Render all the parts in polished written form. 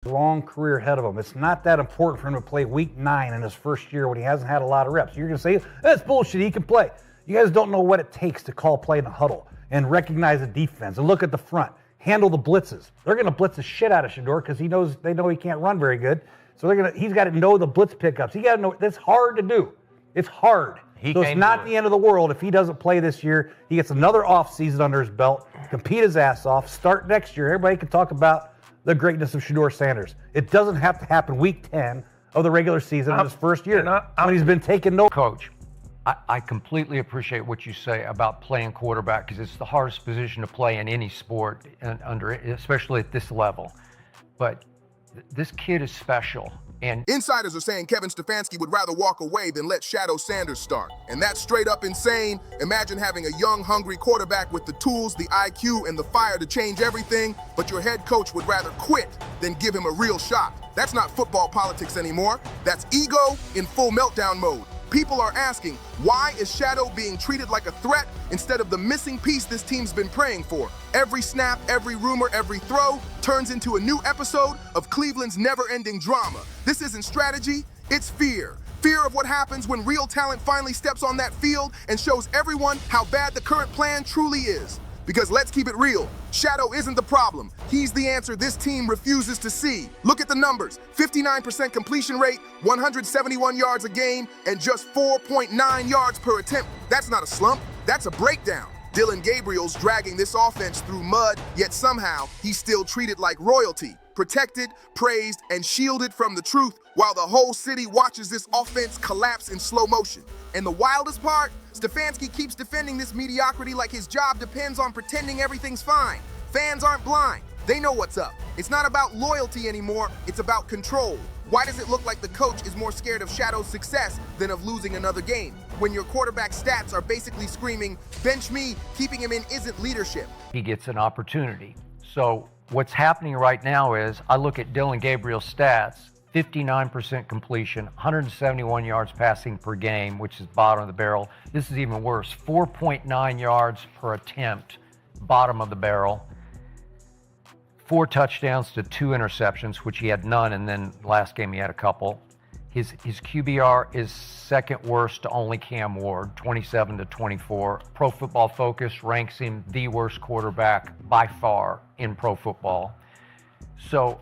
long career ahead of him. It's not that important for him to play week 9 in his first year when he hasn't had a lot of reps. You're going to say, that's bullshit, he can play. You guys don't know what it takes to call play in the huddle and recognize the defense and look at the front, handle the blitzes. They're going to blitz the shit out of Shedeur because they know he can't run very good. So he's got to know the blitz pickups. He got to know. That's hard to do. It's hard. So it's not the end of the world if he doesn't play this year. He gets another off season under his belt, compete his ass off, start next year. Everybody can talk about the greatness of Shedeur Sanders. It doesn't have to happen week 10 of the regular season in his first year when he's been taking no. Coach, I completely appreciate what you say about playing quarterback because it's the hardest position to play in any sport, especially at this level. But this kid is special. And insiders are saying Kevin Stefanski would rather walk away than let Shedeur Sanders start. And that's straight up insane. Imagine having a young, hungry quarterback with the tools, the IQ, and the fire to change everything, but your head coach would rather quit than give him a real shot. That's not football politics anymore. That's ego in full meltdown mode. People are asking, why is Shadow being treated like a threat instead of the missing piece this team's been praying for? Every snap, every rumor, every throw turns into a new episode of Cleveland's never-ending drama. This isn't strategy, it's fear. Fear of what happens when real talent finally steps on that field and shows everyone how bad the current plan truly is. Because let's keep it real, Shadow isn't the problem. He's the answer this team refuses to see. Look at the numbers. 59% completion rate, 171 yards a game, and just 4.9 yards per attempt. That's not a slump, that's a breakdown. Dillon Gabriel's dragging this offense through mud, yet somehow he's still treated like royalty. Protected, praised, and shielded from the truth while the whole city watches this offense collapse in slow motion. And the wildest part, Stefanski keeps defending this mediocrity like his job depends on pretending everything's fine. Fans aren't blind. They know what's up. It's not about loyalty anymore, it's about control. Why does it look like the coach is more scared of Shadow's success than of losing another game? When your quarterback stats are basically screaming, bench me, keeping him in isn't leadership. He gets an opportunity. So what's happening right now is I look at Dillon Gabriel's stats, 59% completion, 171 yards passing per game, which is bottom of the barrel. This is even worse, 4.9 yards per attempt, bottom of the barrel. 4 touchdowns to 2 interceptions, which he had none, and then last game he had a couple. His QBR is second worst to only Cam Ward, 27 to 24. Pro Football Focus ranks him the worst quarterback by far in pro football. So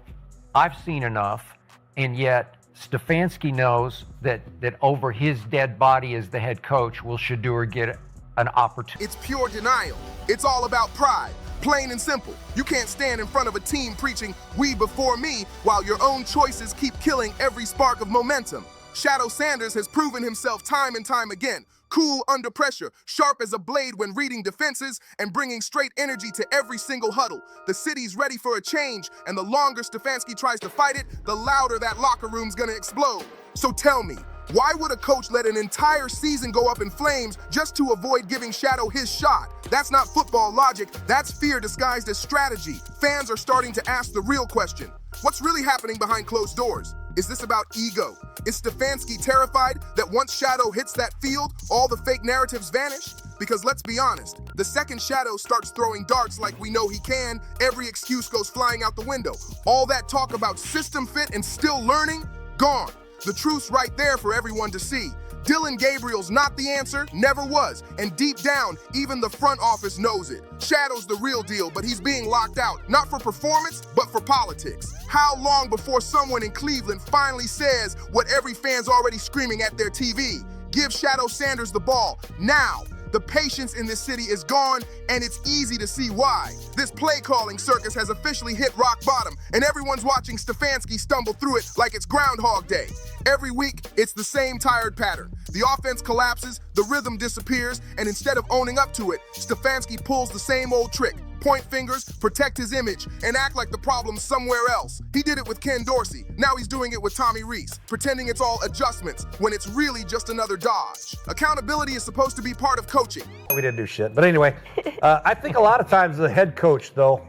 I've seen enough, and yet Stefanski knows that over his dead body as the head coach will Shaduer get an opportunity. It's pure denial. It's all about pride. Plain and simple. You can't stand in front of a team preaching "we before me" while your own choices keep killing every spark of momentum. Shedeur Sanders has proven himself time and time again. Cool under pressure, sharp as a blade when reading defenses, and bringing straight energy to every single huddle. The city's ready for a change, and the longer Stefanski tries to fight it, the louder that locker room's gonna explode. So tell me, why would a coach let an entire season go up in flames just to avoid giving Shadow his shot? That's not football logic, that's fear disguised as strategy. Fans are starting to ask the real question. What's really happening behind closed doors? Is this about ego? Is Stefanski terrified that once Shadow hits that field, all the fake narratives vanish? Because let's be honest, the second Shadow starts throwing darts like we know he can, every excuse goes flying out the window. All that talk about system fit and still learning, gone. The truth's right there for everyone to see. Dillon Gabriel's not the answer, never was, and deep down, even the front office knows it. Shadow's the real deal, but he's being locked out, not for performance, but for politics. How long before someone in Cleveland finally says what every fan's already screaming at their TV? Give Shedeur Sanders the ball, now. The patience in this city is gone, and it's easy to see why. This play-calling circus has officially hit rock bottom, and everyone's watching Stefanski stumble through it like it's Groundhog Day. Every week, it's the same tired pattern. The offense collapses, the rhythm disappears, and instead of owning up to it, Stefanski pulls the same old trick. Point fingers, protect his image, and act like the problem's somewhere else. He did it with Ken Dorsey. Now he's doing it with Tommy Rees, pretending it's all adjustments when it's really just another dodge. Accountability is supposed to be part of coaching. We didn't do shit. But anyway, I think a lot of times the head coach, though,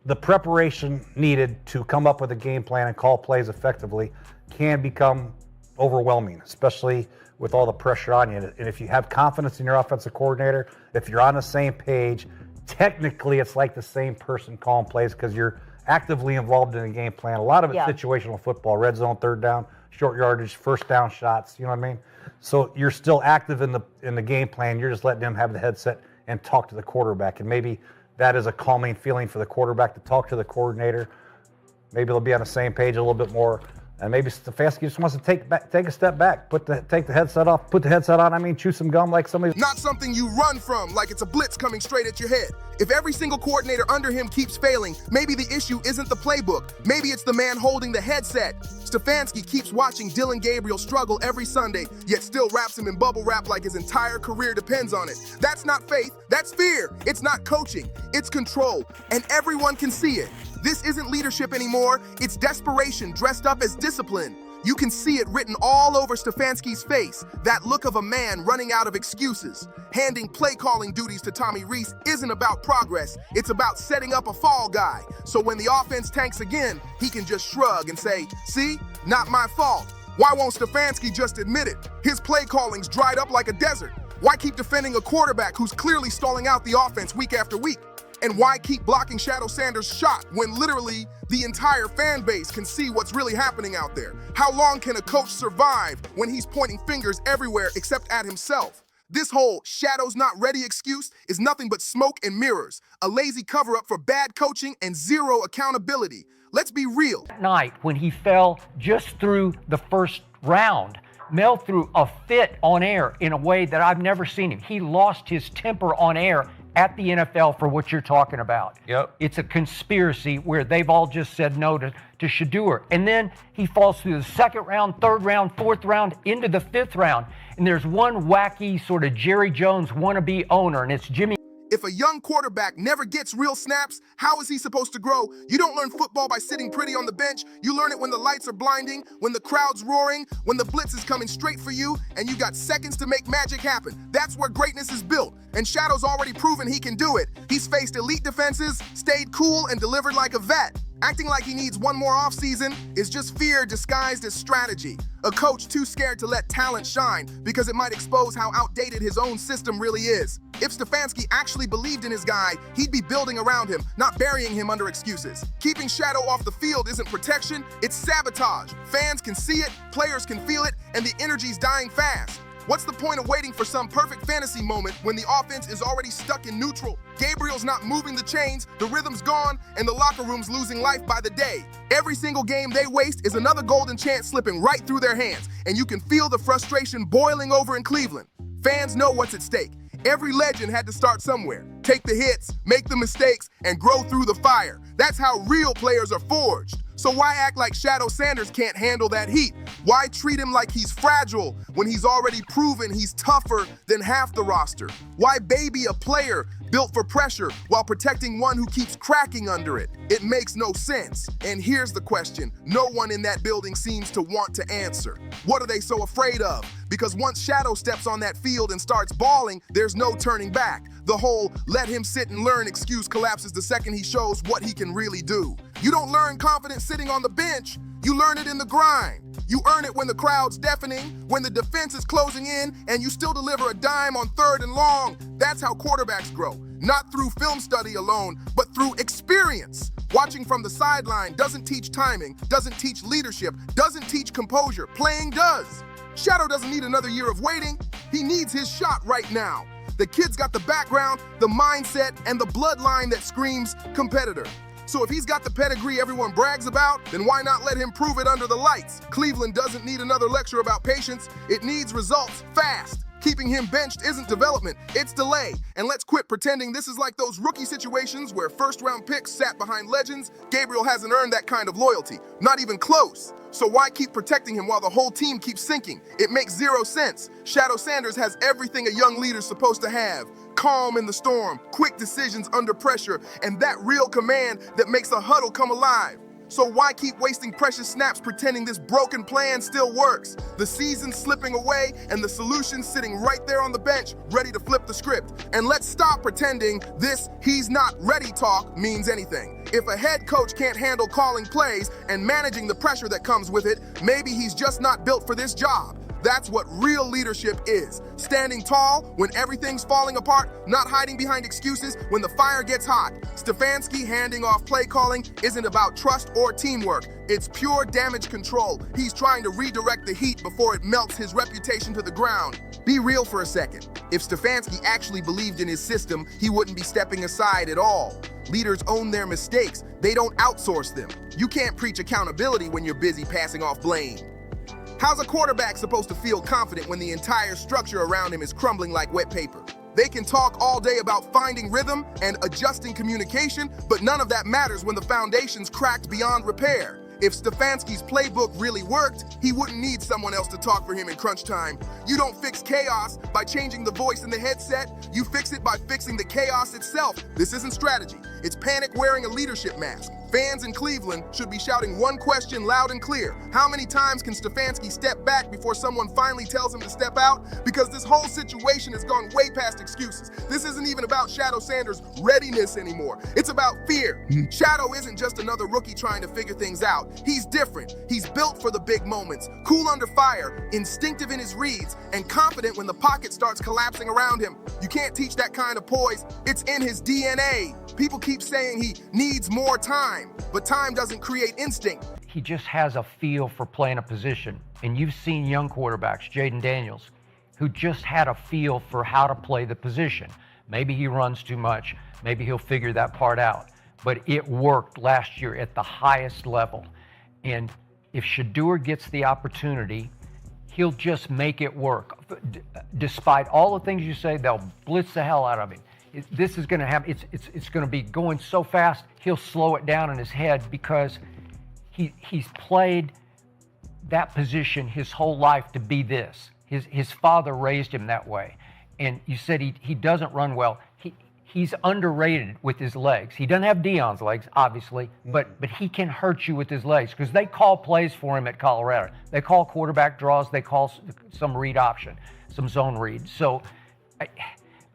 the preparation needed to come up with a game plan and call plays effectively can become overwhelming, especially with all the pressure on you. And if you have confidence in your offensive coordinator, if you're on the same page, technically it's like the same person calling plays because you're actively involved in the game plan. A lot of it's Yeah. situational football, red zone, third down, short yardage, first down shots, you know what I mean? So you're still active in the game plan. You're just letting them have the headset and talk to the quarterback. And maybe that is a calming feeling for the quarterback to talk to the coordinator. Maybe they'll be on the same page a little bit more. And maybe Stefanski just wants to take a step back, take the headset off, put the headset on. Chew some gum like somebody. Not something you run from like it's a blitz coming straight at your head. If every single coordinator under him keeps failing, maybe the issue isn't the playbook. Maybe it's the man holding the headset. Stefanski keeps watching Dillon Gabriel struggle every Sunday, yet still wraps him in bubble wrap like his entire career depends on it. That's not faith, that's fear. It's not coaching, it's control, and everyone can see it. This isn't leadership anymore, it's desperation dressed up as discipline. You can see it written all over Stefanski's face, that look of a man running out of excuses. Handing play-calling duties to Tommy Rees isn't about progress, it's about setting up a fall guy. So when the offense tanks again, he can just shrug and say, see, not my fault. Why won't Stefanski just admit it? His play-calling's dried up like a desert. Why keep defending a quarterback who's clearly stalling out the offense week after week? And why keep blocking Shedeur Sanders' shot when literally the entire fan base can see what's really happening out there? How long can a coach survive when he's pointing fingers everywhere except at himself? This whole Shadow's not ready excuse is nothing but smoke and mirrors, a lazy cover-up for bad coaching and zero accountability. Let's be real. That night when he fell just through the first round, Mel threw a fit on air in a way that I've never seen him. He lost his temper on air at the NFL for what you're talking about. Yep. It's a conspiracy where they've all just said no to Shaduer. And then he falls through the second round, third round, fourth round, into the fifth round. And there's one wacky sort of Jerry Jones wannabe owner, and it's Jimmy. If a young quarterback never gets real snaps, how is he supposed to grow? You don't learn football by sitting pretty on the bench. You learn it when the lights are blinding, when the crowd's roaring, when the blitz is coming straight for you, and you got seconds to make magic happen. That's where greatness is built, and Shadow's already proven he can do it. He's faced elite defenses, stayed cool, and delivered like a vet. Acting like he needs one more offseason is just fear disguised as strategy. A coach too scared to let talent shine because it might expose how outdated his own system really is. If Stefanski actually believed in his guy, he'd be building around him, not burying him under excuses. Keeping Shadow off the field isn't protection, it's sabotage. Fans can see it, players can feel it, and the energy's dying fast. What's the point of waiting for some perfect fantasy moment when the offense is already stuck in neutral? Gabriel's not moving the chains, the rhythm's gone, and the locker room's losing life by the day. Every single game they waste is another golden chance slipping right through their hands, and you can feel the frustration boiling over in Cleveland. Fans know what's at stake. Every legend had to start somewhere. Take the hits, make the mistakes, and grow through the fire. That's how real players are forged. So why act like Shedeur Sanders can't handle that heat? Why treat him like he's fragile when he's already proven he's tougher than half the roster? Why baby a player built for pressure while protecting one who keeps cracking under it? It makes no sense. And here's the question no one in that building seems to want to answer. What are they so afraid of? Because once Shadow steps on that field and starts balling, there's no turning back. The whole let him sit and learn excuse collapses the second he shows what he can really do. You don't learn confidence sitting on the bench, you learn it in the grind. You earn it when the crowd's deafening, when the defense is closing in, and you still deliver a dime on third and long. That's how quarterbacks grow. Not through film study alone, but through experience. Watching from the sideline doesn't teach timing, doesn't teach leadership, doesn't teach composure. Playing does. Shadow doesn't need another year of waiting. He needs his shot right now. The kid's got the background, the mindset, and the bloodline that screams competitor. So if he's got the pedigree everyone brags about, then why not let him prove it under the lights? Cleveland doesn't need another lecture about patience. It needs results fast. Keeping him benched isn't development, it's delay. And let's quit pretending this is like those rookie situations where first-round picks sat behind legends. Gabriel hasn't earned that kind of loyalty, not even close. So why keep protecting him while the whole team keeps sinking? It makes zero sense. Shedeur Sanders has everything a young leader's supposed to have. Calm in the storm, quick decisions under pressure, and that real command that makes a huddle come alive. So why keep wasting precious snaps pretending this broken plan still works? The season's slipping away and the solution's sitting right there on the bench, ready to flip the script. And let's stop pretending this "he's not ready" talk means anything. If a head coach can't handle calling plays and managing the pressure that comes with it, maybe he's just not built for this job. That's what real leadership is. Standing tall when everything's falling apart, not hiding behind excuses when the fire gets hot. Stefanski handing off play calling isn't about trust or teamwork. It's pure damage control. He's trying to redirect the heat before it melts his reputation to the ground. Be real for a second. If Stefanski actually believed in his system, he wouldn't be stepping aside at all. Leaders own their mistakes. They don't outsource them. You can't preach accountability when you're busy passing off blame. How's a quarterback supposed to feel confident when the entire structure around him is crumbling like wet paper? They can talk all day about finding rhythm and adjusting communication, but none of that matters when the foundation's cracked beyond repair. If Stefanski's playbook really worked, he wouldn't need someone else to talk for him in crunch time. You don't fix chaos by changing the voice in the headset. You fix it by fixing the chaos itself. This isn't strategy. It's panic wearing a leadership mask. Fans in Cleveland should be shouting one question loud and clear. How many times can Stefanski step back before someone finally tells him to step out? Because this whole situation has gone way past excuses. This isn't even about Shedeur Sanders' readiness anymore. It's about fear. Shadow isn't just another rookie trying to figure things out. He's different. He's built for the big moments, cool under fire, instinctive in his reads, and confident when the pocket starts collapsing around him. You can't teach that kind of poise. It's in his DNA. People keep saying he needs more time, but time doesn't create instinct. He just has a feel for playing a position. And you've seen young quarterbacks, Jaden Daniels, who just had a feel for how to play the position. Maybe he runs too much. Maybe he'll figure that part out. But it worked last year at the highest level. And if Shaduer gets the opportunity, he'll just make it work. Despite all the things you say, they'll blitz the hell out of him. This is going to happen. It's going to be going so fast, he'll slow it down in his head because he's played that position his whole life to be this. His father raised him that way. And you said he doesn't run well. He's underrated with his legs. He doesn't have Deion's legs, obviously, but he can hurt you with his legs because they call plays for him at Colorado. They call quarterback draws. They call some read option, some zone read. So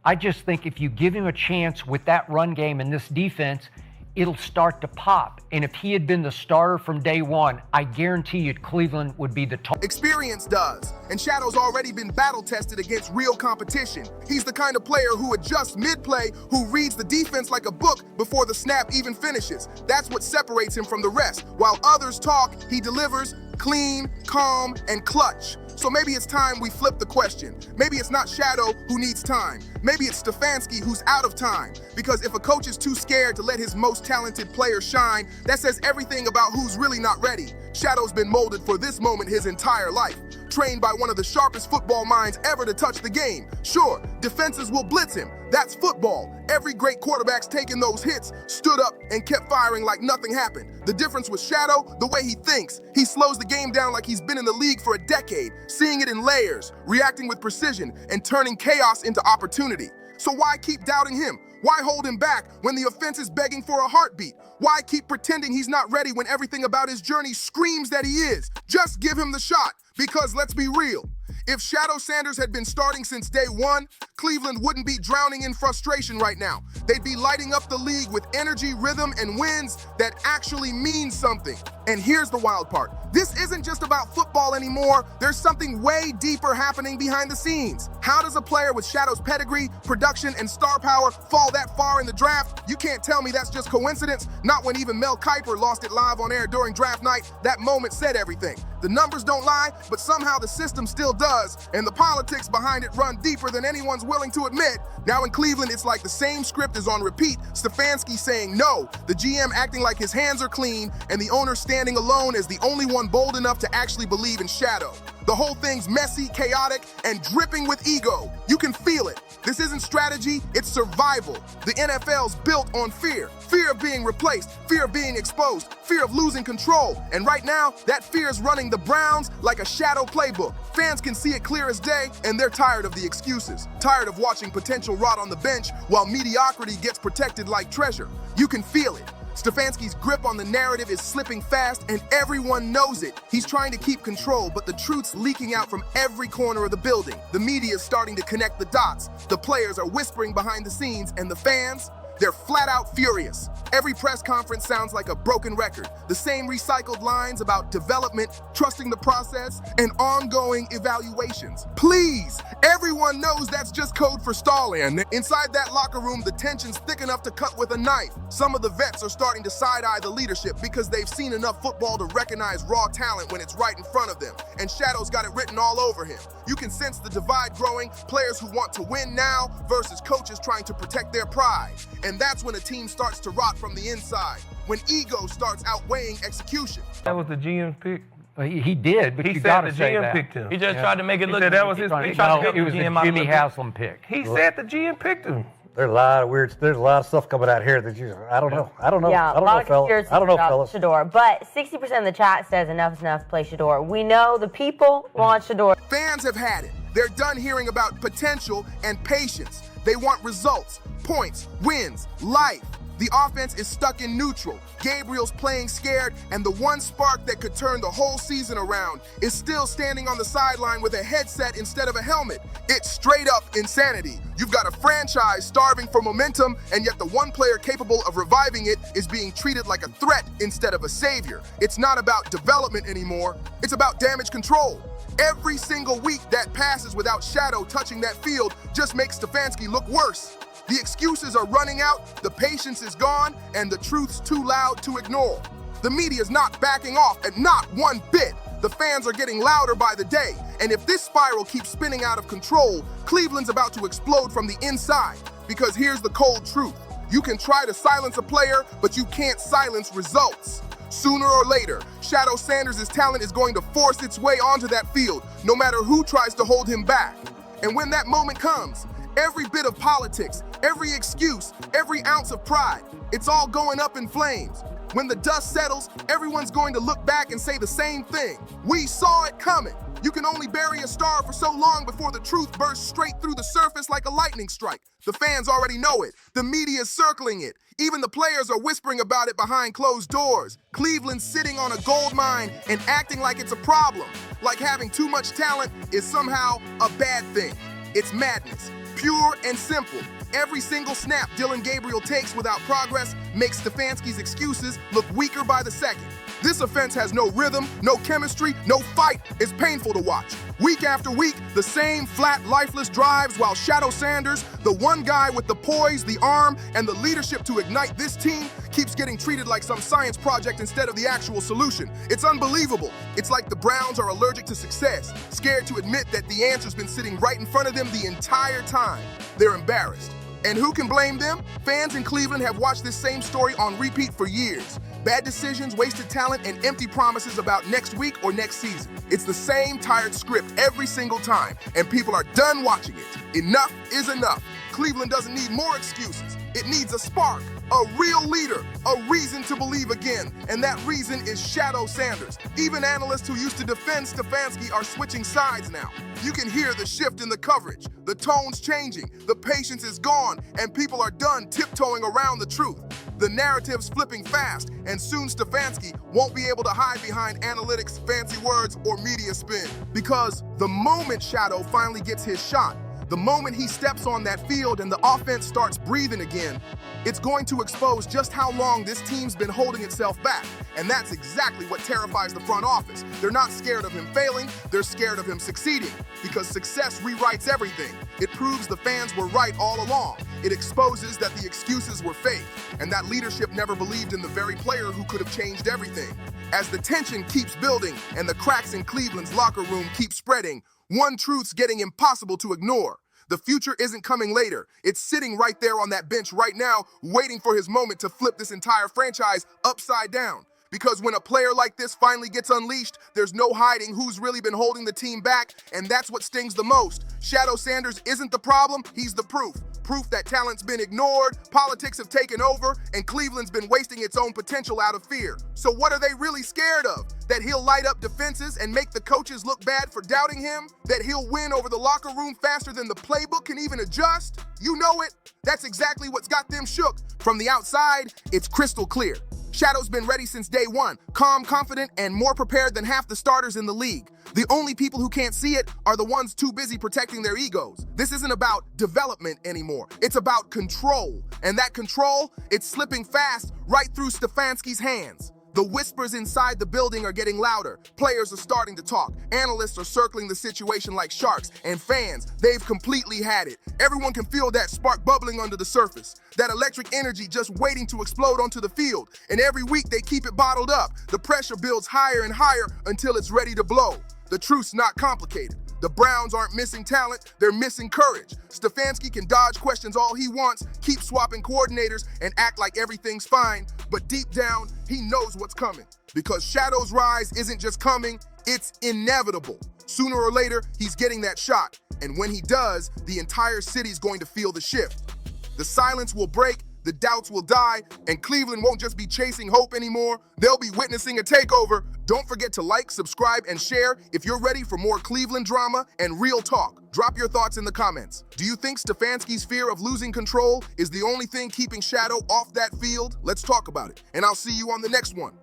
I just think if you give him a chance with that run game and this defense, it'll start to pop. And if he had been the starter from day one, I guarantee you Cleveland would be the top. Experience does, and Shadow's already been battle-tested against real competition. He's the kind of player who adjusts mid-play, who reads the defense like a book before the snap even finishes. That's what separates him from the rest. While others talk, he delivers clean, calm, and clutch. So maybe it's time we flip the question. Maybe it's not Shadow who needs time. Maybe it's Stefanski who's out of time. Because if a coach is too scared to let his most talented player shine, that says everything about who's really not ready. Shadow's been molded for this moment his entire life. Trained by one of the sharpest football minds ever to touch the game. Sure, defenses will blitz him. That's football. Every great quarterback's taken those hits, stood up, and kept firing like nothing happened. The difference with Shadow, the way he thinks. He slows the game down like he's been in the league for a decade, seeing it in layers, reacting with precision, and turning chaos into opportunity. So why keep doubting him? Why hold him back when the offense is begging for a heartbeat? Why keep pretending he's not ready when everything about his journey screams that he is? Just give him the shot, because let's be real. If Shedeur Sanders had been starting since day one, Cleveland wouldn't be drowning in frustration right now. They'd be lighting up the league with energy, rhythm, and wins that actually mean something. And here's the wild part. This isn't just about football anymore. There's something way deeper happening behind the scenes. How does a player with Shadow's pedigree, production, and star power fall that far in the draft? You can't tell me that's just coincidence. Not when even Mel Kiper lost it live on air during draft night. That moment said everything. The numbers don't lie, but somehow the system still does, and the politics behind it run deeper than anyone's willing to admit. Now in Cleveland, it's like the same script is on repeat. Stefanski saying no, the GM acting like his hands are clean, and the owner standing alone as the only one bold enough to actually believe in Shadow. The whole thing's messy, chaotic, and dripping with ego. You can feel it. This isn't strategy, it's survival. The NFL's built on fear. Fear of being replaced, fear of being exposed, fear of losing control. And right now, that fear is running the Browns like a Shadow playbook. Fans can see it clear as day, and they're tired of the excuses. Tired of watching potential rot on the bench while mediocrity gets protected like treasure. You can feel it. Stefanski's grip on the narrative is slipping fast, and everyone knows it. He's trying to keep control, but the truth's leaking out from every corner of the building. The media's starting to connect the dots. The players are whispering behind the scenes, and the fans, They're flat out furious. Every press conference sounds like a broken record. The same recycled lines about development, trusting the process, and ongoing evaluations. Please, everyone knows that's just code for stalling. Inside that locker room, the tension's thick enough to cut with a knife. Some of the vets are starting to side-eye the leadership because they've seen enough football to recognize raw talent when it's right in front of them. And Shadow's got it written all over him. You can sense the divide growing, players who want to win now versus coaches trying to protect their pride. And that's when a team starts to rot from the inside, when ego starts outweighing execution. That was the GM's pick. He did, but He you said gotta the say GM that. picked him. He just tried to make it look. said that was his he pick. tried to No, help it was the GM out a Jimmy little bit. Haslam pick. He said the GM picked him. There's a lot of weird. There's a lot of stuff coming out here that I don't know. I don't know. Yeah, I don't a lot know, of fellas. conspiracies I don't know, about fellas. Shedeur, but 60% of the chat says enough is enough, play Shedeur. We know the people want Shedeur. Fans have had it. They're done hearing about potential and patience. They want results, points, wins, life. The offense is stuck in neutral. Gabriel's playing scared, and the one spark that could turn the whole season around is still standing on the sideline with a headset instead of a helmet. It's straight up insanity. You've got a franchise starving for momentum, and yet the one player capable of reviving it is being treated like a threat instead of a savior. It's not about development anymore. It's about damage control. Every single week that passes without Shadow touching that field just makes Stefanski look worse. The excuses are running out, the patience is gone, and the truth's too loud to ignore. The media's not backing off, and not one bit. The fans are getting louder by the day, and if this spiral keeps spinning out of control, Cleveland's about to explode from the inside. Because here's the cold truth. You can try to silence a player, but you can't silence results. Sooner or later, Shedeur Sanders' talent is going to force its way onto that field, no matter who tries to hold him back. And when that moment comes, every bit of politics, every excuse, every ounce of pride, it's all going up in flames. When the dust settles, everyone's going to look back and say the same thing. We saw it coming. You can only bury a star for so long before the truth bursts straight through the surface like a lightning strike. The fans already know it. The media's circling it. Even the players are whispering about it behind closed doors. Cleveland's sitting on a gold mine and acting like it's a problem. Like having too much talent is somehow a bad thing. It's madness. Pure and simple. Every single snap Dillon Gabriel takes without progress makes Stefanski's excuses look weaker by the second. This offense has no rhythm, no chemistry, no fight. It's painful to watch. Week after week, the same flat, lifeless drives while Shedeur Sanders, the one guy with the poise, the arm, and the leadership to ignite this team, keeps getting treated like some science project instead of the actual solution. It's unbelievable. It's like the Browns are allergic to success, scared to admit that the answer's been sitting right in front of them the entire time. They're embarrassed. And who can blame them? Fans in Cleveland have watched this same story on repeat for years. Bad decisions, wasted talent, and empty promises about next week or next season. It's the same tired script every single time, and people are done watching it. Enough is enough. Cleveland doesn't need more excuses. It needs a spark, a real leader, a reason to believe again, and that reason is Shedeur Sanders. Even analysts who used to defend Stefanski are switching sides now. You can hear the shift in the coverage, the tone's changing, the patience is gone, and people are done tiptoeing around the truth. The narrative's flipping fast, and soon Stefanski won't be able to hide behind analytics, fancy words, or media spin. Because the moment Shadow finally gets his shot, the moment he steps on that field and the offense starts breathing again, it's going to expose just how long this team's been holding itself back. And that's exactly what terrifies the front office. They're not scared of him failing, they're scared of him succeeding. Because success rewrites everything. It proves the fans were right all along. It exposes that the excuses were fake, and that leadership never believed in the very player who could have changed everything. As the tension keeps building and the cracks in Cleveland's locker room keep spreading, one truth's getting impossible to ignore. The future isn't coming later. It's sitting right there on that bench right now, waiting for his moment to flip this entire franchise upside down. Because when a player like this finally gets unleashed, there's no hiding who's really been holding the team back, and that's what stings the most. Shedeur Sanders isn't the problem, he's the proof. Proof that talent's been ignored, politics have taken over, and Cleveland's been wasting its own potential out of fear. So what are they really scared of? That he'll light up defenses and make the coaches look bad for doubting him? That he'll win over the locker room faster than the playbook can even adjust? You know it. That's exactly what's got them shook. From the outside, it's crystal clear. Shadow's been ready since day one, calm, confident, and more prepared than half the starters in the league. The only people who can't see it are the ones too busy protecting their egos. This isn't about development anymore. It's about control. And that control, it's slipping fast right through Stefanski's hands. The whispers inside the building are getting louder. Players are starting to talk. Analysts are circling the situation like sharks. And fans, they've completely had it. Everyone can feel that spark bubbling under the surface. That electric energy just waiting to explode onto the field. And every week they keep it bottled up. The pressure builds higher and higher until it's ready to blow. The truth's not complicated. The Browns aren't missing talent, they're missing courage. Stefanski can dodge questions all he wants, keep swapping coordinators, and act like everything's fine, but deep down, he knows what's coming. Because Shadow's rise isn't just coming, it's inevitable. Sooner or later, he's getting that shot, and when he does, the entire city's going to feel the shift. The silence will break, the doubts will die, and Cleveland won't just be chasing hope anymore, they'll be witnessing a takeover. Don't forget to like, subscribe, and share if you're ready for more Cleveland drama and real talk. Drop your thoughts in the comments. Do you think Stefanski's fear of losing control is the only thing keeping Shadow off that field? Let's talk about it, and I'll see you on the next one.